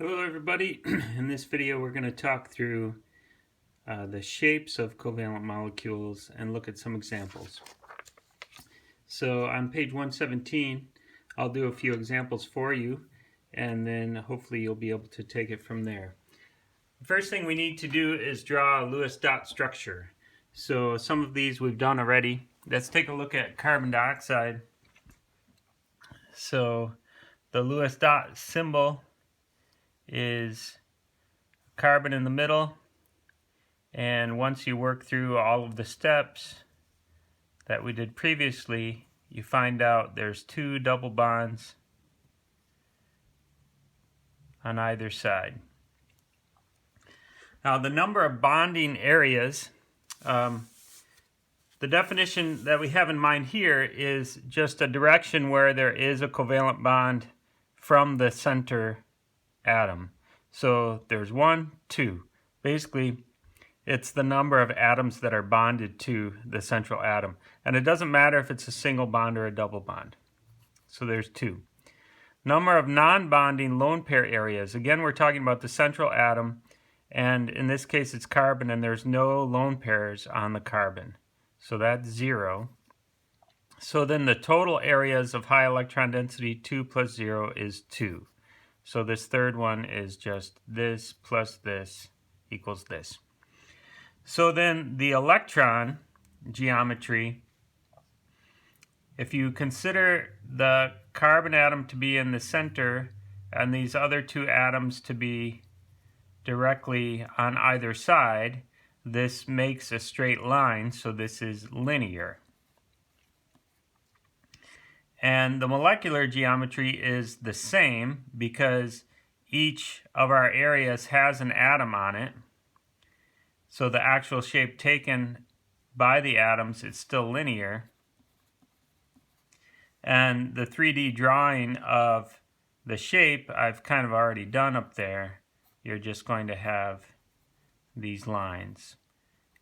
Hello everybody. In this video we're going to talk through the shapes of covalent molecules and look at some examples. So on page 117 I'll do a few examples for you and then hopefully you'll be able to take it from there. The first thing we need to do is draw a Lewis dot structure. So some of these we've done already. Let's take a look at carbon dioxide. So the Lewis dot symbol is carbon in the middle, and once you work through all of the steps that we did previously, you find out there's two double bonds on either side. Now the number of bonding areas, the definition that we have in mind here is just a direction where there is a covalent bond from the center atom. So there's 1, 2. Basically, it's the number of atoms that are bonded to the central atom. And it doesn't matter if it's a single bond or a double bond. So there's 2. Number of non-bonding lone pair areas. Again, we're talking about the central atom. And in this case, it's carbon, and there's no lone pairs on the carbon. So that's 0. So then the total areas of high electron density, 2 plus 0 is 2. So this third one is just this plus this equals this. So then the electron geometry, if you consider the carbon atom to be in the center and these other two atoms to be directly on either side, this makes a straight line, so this is linear. And the molecular geometry is the same because each of our areas has an atom on it. So the actual shape taken by the atoms is still linear. And the 3D drawing of the shape I've kind of already done up there. You're just going to have these lines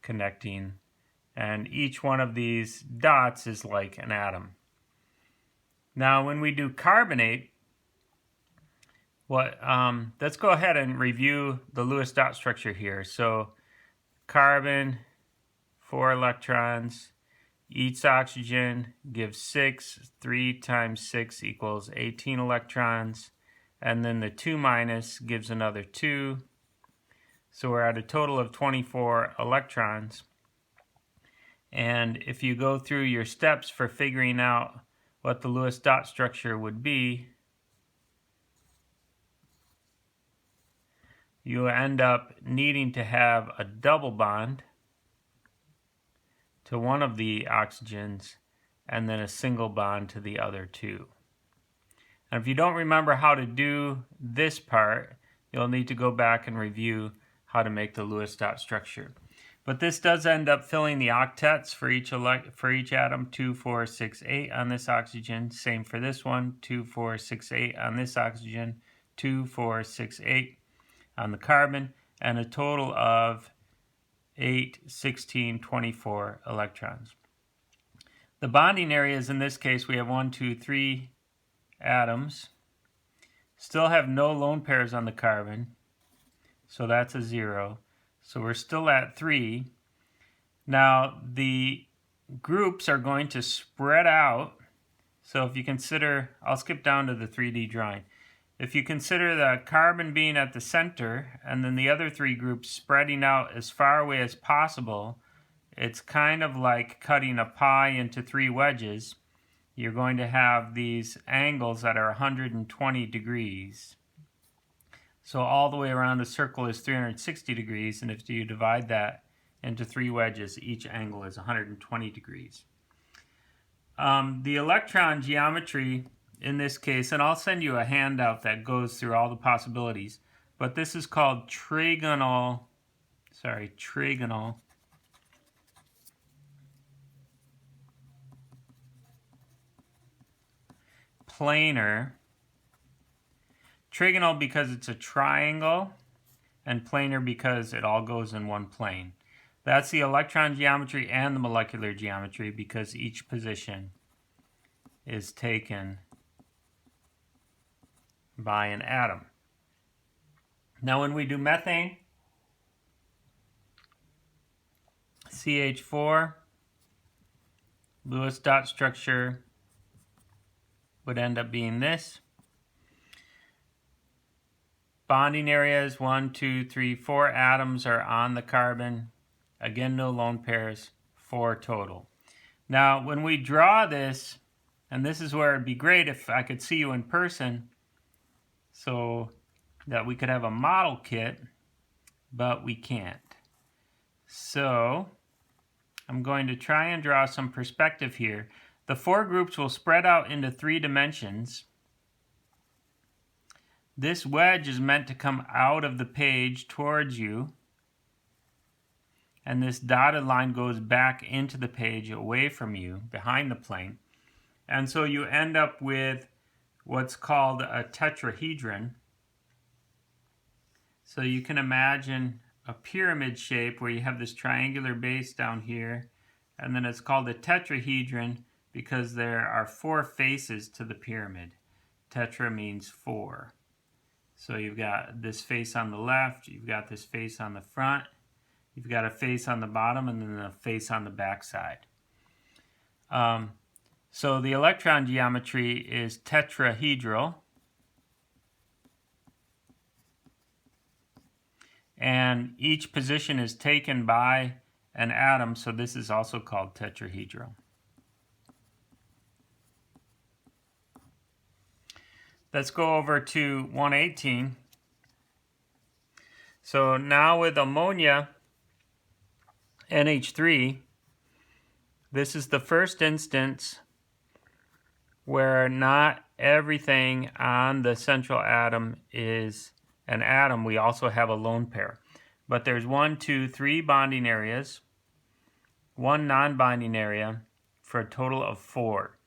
connecting. And each one of these dots is like an atom. Now, when we do carbonate, let's go ahead and review the Lewis dot structure here. So, carbon, 4 electrons, each oxygen gives 6. 3 times 6 equals 18 electrons, and then the 2 minus gives another 2. So we're at a total of 24 electrons. And if you go through your steps for figuring out what the Lewis dot structure would be, you end up needing to have a double bond to one of the oxygens and then a single bond to the other two. And if you don't remember how to do this part, you'll need to go back and review how to make the Lewis dot structure. But this does end up filling the octets for each atom, 2, 4, 6, 8 on this oxygen. Same for this one, 2, 4, 6, 8 on this oxygen, 2, 4, 6, 8 on the carbon, and a total of 8, 16, 24 electrons. The bonding areas in this case, we have 1, 2, 3 atoms. Still have no lone pairs on the carbon, so that's a 0. So we're still at 3. Now the groups are going to spread out. So if you consider, I'll skip down to the 3D drawing. If you consider the carbon being at the center and then the other 3 groups spreading out as far away as possible, it's kind of like cutting a pie into 3 wedges. You're going to have these angles that are 120 degrees. So all the way around a circle is 360 degrees, and if you divide that into 3 wedges, each angle is 120 degrees. The electron geometry in this case, and I'll send you a handout that goes through all the possibilities, but this is called trigonal planar. Trigonal because it's a triangle, and planar because it all goes in one plane. That's the electron geometry and the molecular geometry because each position is taken by an atom. Now when we do methane, CH4, Lewis dot structure would end up being this. Bonding areas, 1, 2, 3, 4 atoms are on the carbon. Again, no lone pairs, 4 total. Now, when we draw this, and this is where it'd be great if I could see you in person so that we could have a model kit, but we can't. So, I'm going to try and draw some perspective here. The 4 groups will spread out into 3 dimensions. This wedge is meant to come out of the page towards you, and this dotted line goes back into the page away from you, behind the plane. And so you end up with what's called a tetrahedron. So you can imagine a pyramid shape where you have this triangular base down here, and then it's called a tetrahedron because there are 4 faces to the pyramid. Tetra means 4. So you've got this face on the left, you've got this face on the front, you've got a face on the bottom, and then a face on the back side. So the electron geometry is tetrahedral. And each position is taken by an atom, so this is also called tetrahedral. Let's go over to 118. So now with ammonia, NH3, this is the first instance where not everything on the central atom is an atom. We also have a lone pair. But there's 1, 2, 3 bonding areas, 1 non-bonding area, for a total of 4.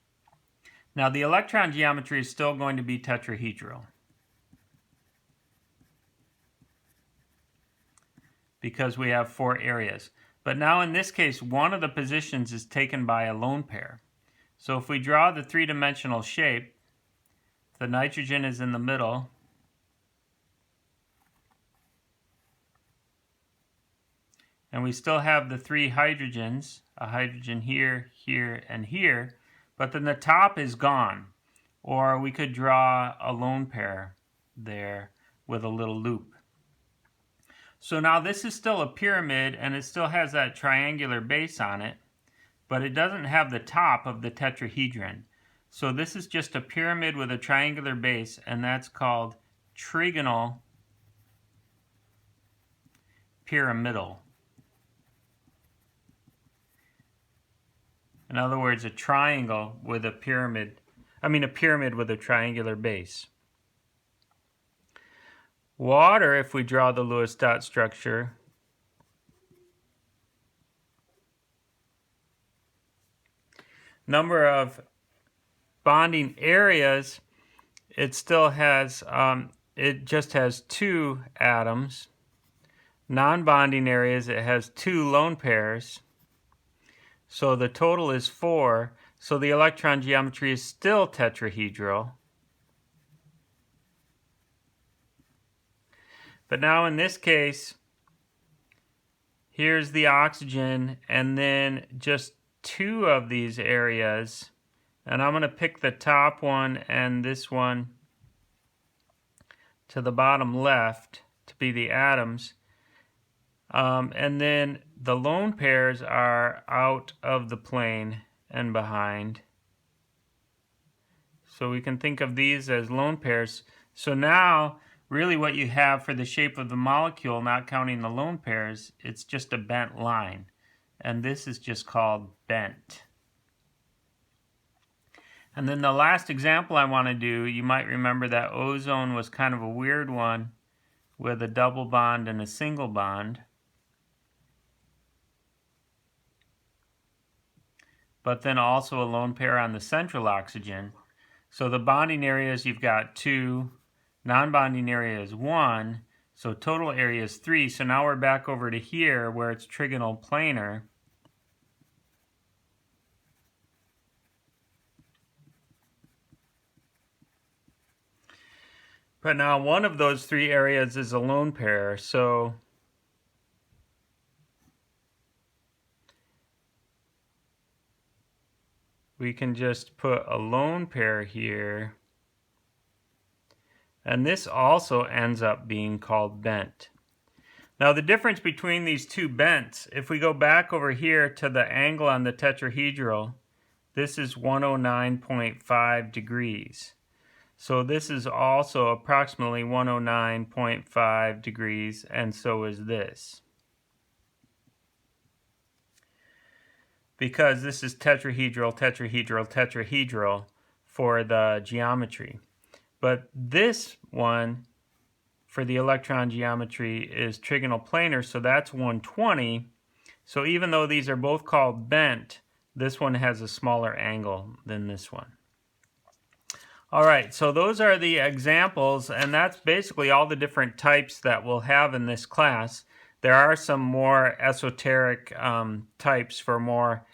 Now the electron geometry is still going to be tetrahedral because we have 4 areas. But now in this case, one of the positions is taken by a lone pair. So if we draw the 3-dimensional shape, the nitrogen is in the middle, and we still have the 3 hydrogens, a hydrogen here, here, and here, but then the top is gone. Or we could draw a lone pair there with a little loop. So now this is still a pyramid, and it still has that triangular base on it, but it doesn't have the top of the tetrahedron. So this is just a pyramid with a triangular base, and that's called trigonal pyramidal. In other words, a triangle with a pyramid, a pyramid with a triangular base. Water, if we draw the Lewis dot structure, number of bonding areas, it still has, it just has 2 atoms. Non-bonding areas, it has 2 lone pairs. So the total is 4. So the electron geometry is still tetrahedral. But now in this case, here's the oxygen and then just 2 of these areas. And I'm going to pick the top one and this one to the bottom left to be the atoms. And then the lone pairs are out of the plane and behind. So we can think of these as lone pairs. So now, really what you have for the shape of the molecule, not counting the lone pairs, it's just a bent line. And this is just called bent. And then the last example I want to do, you might remember that ozone was kind of a weird one with a double bond and a single bond. But then also a lone pair on the central oxygen. So the bonding areas, you've got 2, non-bonding area is 1, so total area is 3. So now we're back over to here where it's trigonal planar. But now one of those three areas is a lone pair, so we can just put a lone pair here. And this also ends up being called bent. Now the difference between these two bents, if we go back over here to the angle on the tetrahedral, this is 109.5 degrees. So this is also approximately 109.5 degrees, and so is this. Because this is tetrahedral, tetrahedral, tetrahedral for the geometry. But this one for the electron geometry is trigonal planar, so that's 120. So even though these are both called bent, this one has a smaller angle than this one. All right, so those are the examples, and that's basically all the different types that we'll have in this class. There are some more esoteric types for more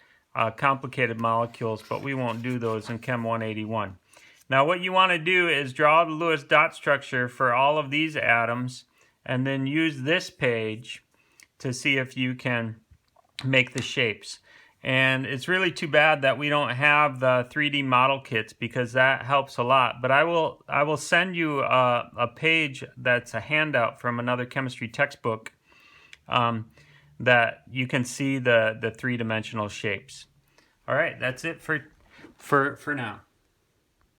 complicated molecules, but we won't do those in Chem 181. Now what you want to do is draw the Lewis dot structure for all of these atoms, and then use this page to see if you can make the shapes. And it's really too bad that we don't have the 3D model kits, because that helps a lot. But I will send you a page that's a handout from another chemistry textbook that you can see the three-dimensional shapes. All right, that's it for now.